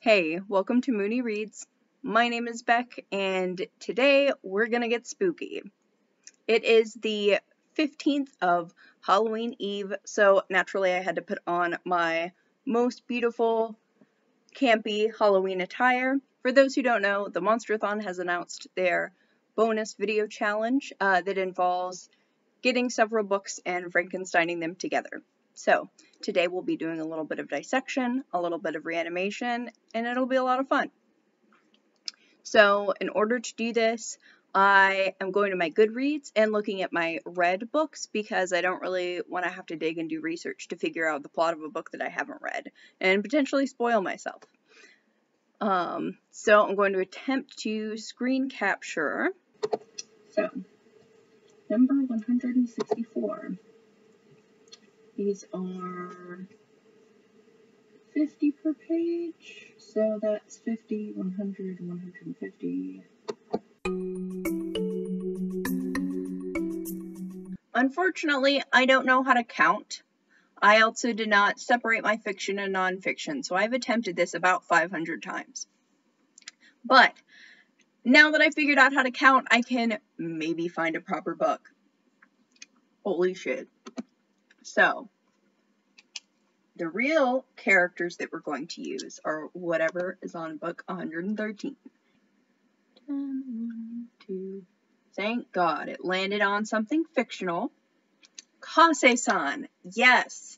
Hey, welcome to Mooney Reads. My name is Beck, and today we're gonna get spooky. It is the 15th of Halloween Eve, so naturally I had to put on my most beautiful, campy Halloween attire. For those who don't know, the Monsterathon has announced their bonus video challenge that involves getting several books and Frankensteining them together. So, today we'll be doing a little bit of dissection, a little bit of reanimation, and it'll be a lot of fun. So, in order to do this, I am going to my Goodreads and looking at my read books because I don't really want to have to dig and do research to figure out the plot of a book that I haven't read and potentially spoil myself. So I'm going to attempt to screen capture. So, number 164. These are 50 per page, so that's 50, 100, 150. Unfortunately, I don't know how to count. I also did not separate my fiction and nonfiction, so I've attempted this about 500 times. But now that I figured out how to count, I can maybe find a proper book. Holy shit. So, the real characters that we're going to use are whatever is on book 113. 1, 2. Thank God it landed on something fictional. Kase-san. Yes.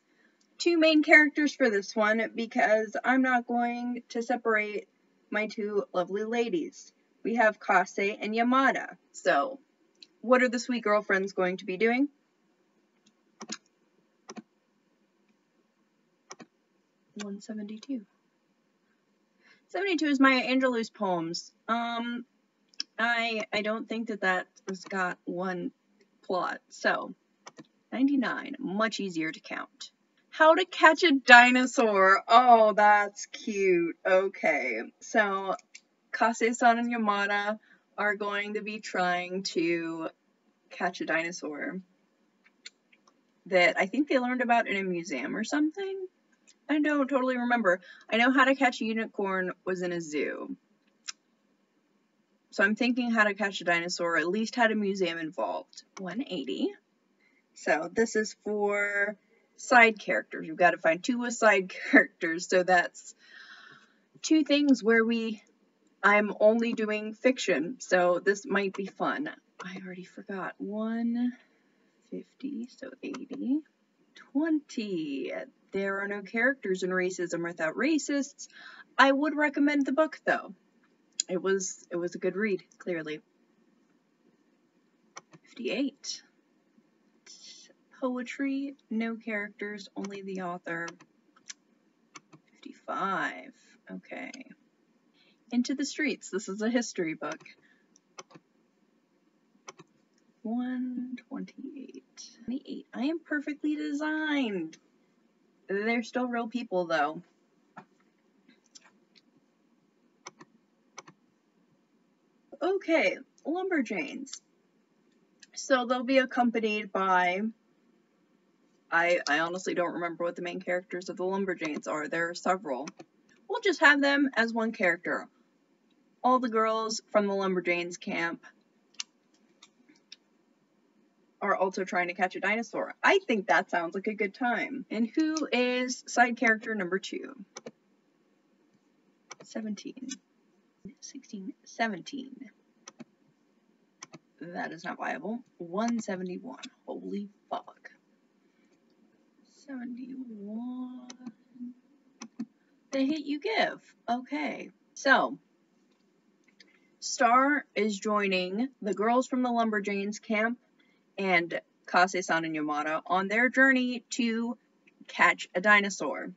2 main characters for this one because I'm not going to separate my 2 lovely ladies. We have Kase and Yamada. So, what are the sweet girlfriends going to be doing? $172. 72 is Maya Angelou's poems. I don't think that has got one plot. So, 99, much easier to count. How to Catch a Dinosaur. Oh, that's cute. Okay, so Kase-san and Yamada are going to be trying to catch a dinosaur that I think they learned about in a museum or something. I don't totally remember. I know How to Catch a Unicorn was in a zoo. So I'm thinking How to Catch a Dinosaur at least had a museum involved. 180. So this is for side characters. We've got to find 2 with side characters. So that's 2 things where I'm only doing fiction. So this might be fun. I already forgot. 150, so 80. 20. There are no characters in Racism Without Racists. I would recommend the book, though. It was a good read, clearly. 58. Poetry, no characters, only the author. 55. Okay. Into the Streets. This is a history book. 128. 28. I am perfectly designed. They're still real people, though. Okay, Lumberjanes. So they'll be accompanied by... I honestly don't remember what the main characters of the Lumberjanes are. There are several. We'll just have them as one character. All the girls from the Lumberjanes camp are also trying to catch a dinosaur. I think that sounds like a good time. And who is side character number 2? 17. 16. 17. That is not viable. 171. Holy fuck. 71. The hit you give. Okay. So, Star is joining the girls from the Lumberjanes camp and Kase-san and Yamada on their journey to catch a dinosaur.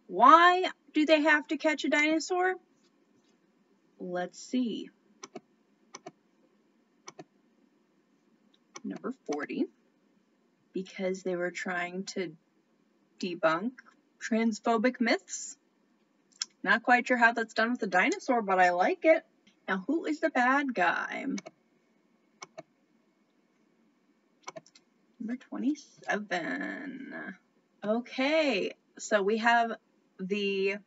Why do they have to catch a dinosaur? Let's see. Number 40. Because they were trying to debunk transphobic myths. Not quite sure how that's done with the dinosaur, but I like it. Now, who is the bad guy? Number 27. Okay, so we have the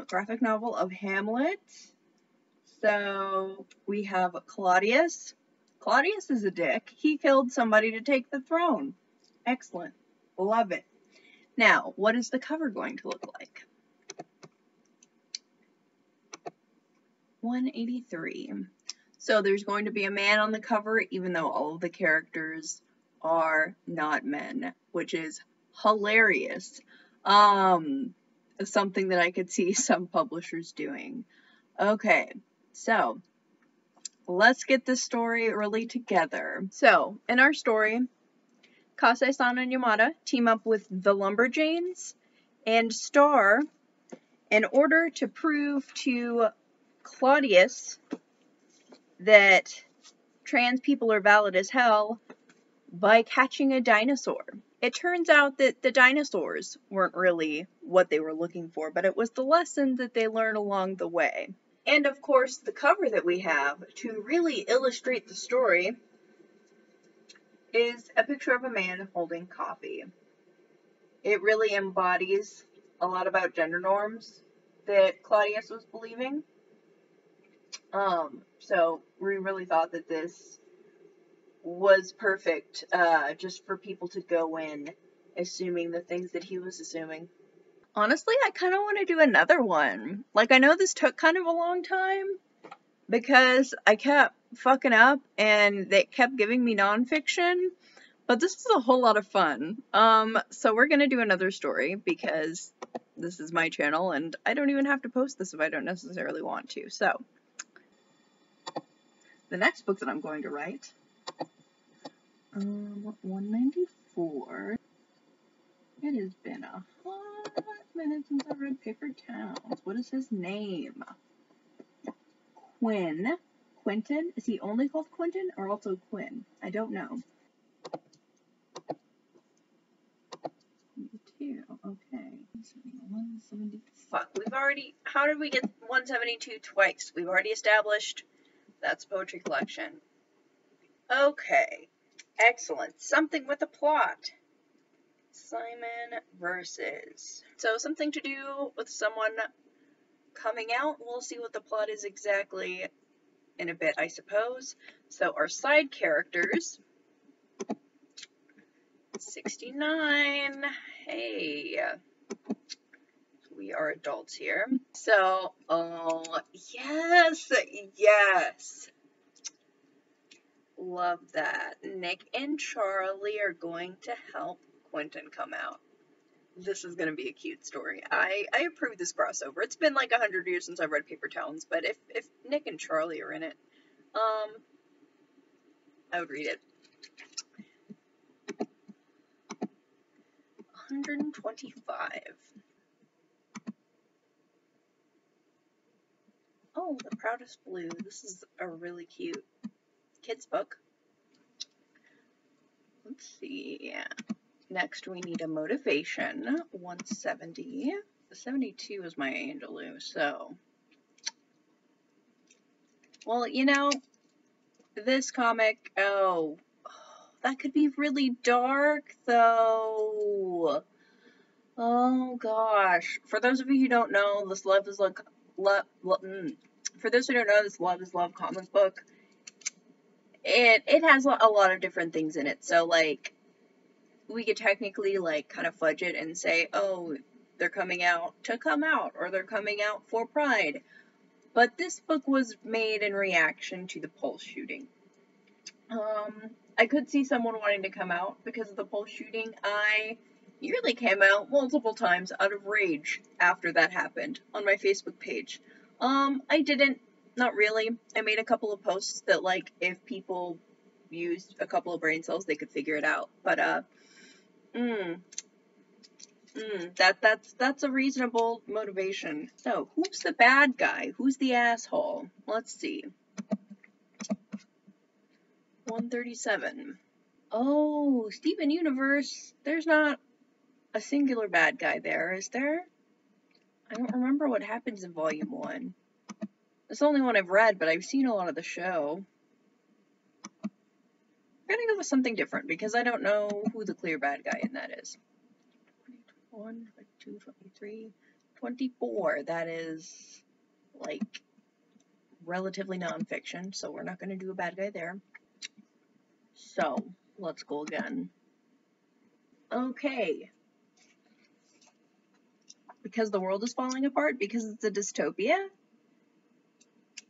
graphic novel of Hamlet. So we have Claudius. Claudius is a dick. He killed somebody to take the throne. Excellent. Love it. Now, what is the cover going to look like? 183. So there's going to be a man on the cover, even though all of the characters are not men, which is hilarious. Something that I could see some publishers doing. Okay, so let's get this story really together. So, in our story, Kase-san and Yamada team up with the Lumberjanes and Star in order to prove to Claudius that trans people are valid as hell by catching a dinosaur. It turns out that the dinosaurs weren't really what they were looking for, but it was the lesson that they learned along the way. And of course, the cover that we have to really illustrate the story is a picture of a man holding coffee. It really embodies a lot about gender norms that Claudius was believing. So we really thought that this was perfect, just for people to go in assuming the things that he was assuming. Honestly, I kind of want to do another one. Like, I know this took kind of a long time because I kept fucking up and they kept giving me nonfiction, but this is a whole lot of fun. So we're gonna do another story because this is my channel and I don't even have to post this if I don't necessarily want to. So, the next book that I'm going to write, 194. It has been a hot minute since I read Paper Towns. What is his name? Quinn. Quentin? Is he only called Quentin or also Quinn? I don't know. 72. Okay. 170. Fuck. We've already. How did we get 172 twice? We've already established that's poetry collection. Okay. Excellent. Something with a plot. Simon versus. So something to do with someone coming out. We'll see what the plot is exactly in a bit, I suppose. So our side characters. 69. Hey. We are adults here. So, oh, yes. Love that. Nick and Charlie are going to help Quentin come out. This is going to be a cute story. I approve this crossover. It's been like 100 years since I've read Paper Towns, but if Nick and Charlie are in it, I would read it. 125. Oh, The Proudest Blue. This is a really cute kids book. Let's see. Next, we need a Modivation. 170. 72 is my Angelou, so. Well, you know, this comic, that could be really dark, though. Oh, gosh. For those of you who don't know, this Love is Love comic book, it has a lot of different things in it. So, like, we could technically, like, kind of fudge it and say, oh, they're coming out to come out, or they're coming out for Pride. But this book was made in reaction to the Pulse shooting. I could see someone wanting to come out because of the Pulse shooting. I nearly came out multiple times out of rage after that happened on my Facebook page. I didn't, not really. I made a couple of posts that, like, if people used a couple of brain cells, they could figure it out. But, that's a reasonable motivation. So, who's the bad guy? Who's the asshole? Let's see. 137. Oh, Steven Universe. There's not a singular bad guy there, is there? I don't remember what happens in Volume 1. It's the only one I've read, but I've seen a lot of the show. I'm gonna go with something different, because I don't know who the clear bad guy in that is. 21, 22, 23, 24. That is, like, relatively nonfiction, so we're not going to do a bad guy there. So, let's go again. Okay. Because the world is falling apart? Because it's a dystopia?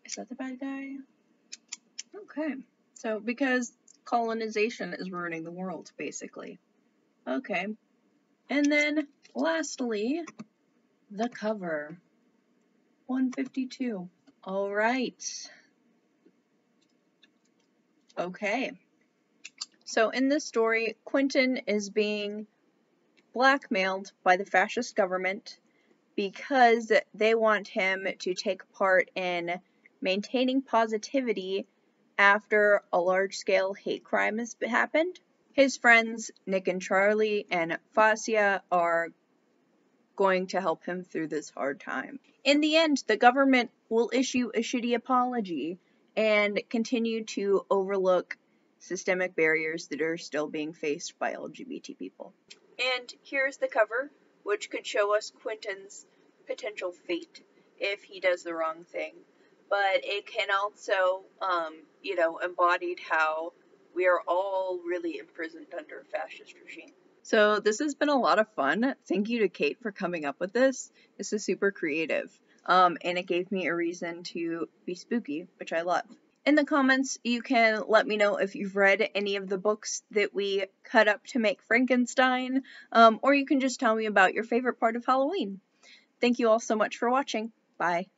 Is that the bad guy? Okay. So, because colonization is ruining the world, basically. Okay. And then, lastly, the cover. 152. Alright. Okay. So, in this story, Quentin is being blackmailed by the fascist government because they want him to take part in maintaining positivity after a large-scale hate crime has happened. His friends, Nick and Charlie and Fascia, are going to help him through this hard time. In the end, the government will issue a shitty apology and continue to overlook systemic barriers that are still being faced by LGBT people. And here's the cover, which could show us Quentin's potential fate if he does the wrong thing. But it can also, embodied how we are all really imprisoned under a fascist regime. So this has been a lot of fun. Thank you to Kate for coming up with this. This is super creative. And it gave me a reason to be spooky, which I love. In the comments, you can let me know if you've read any of the books that we cut up to make Frankenstein, or you can just tell me about your favorite part of Halloween. Thank you all so much for watching. Bye.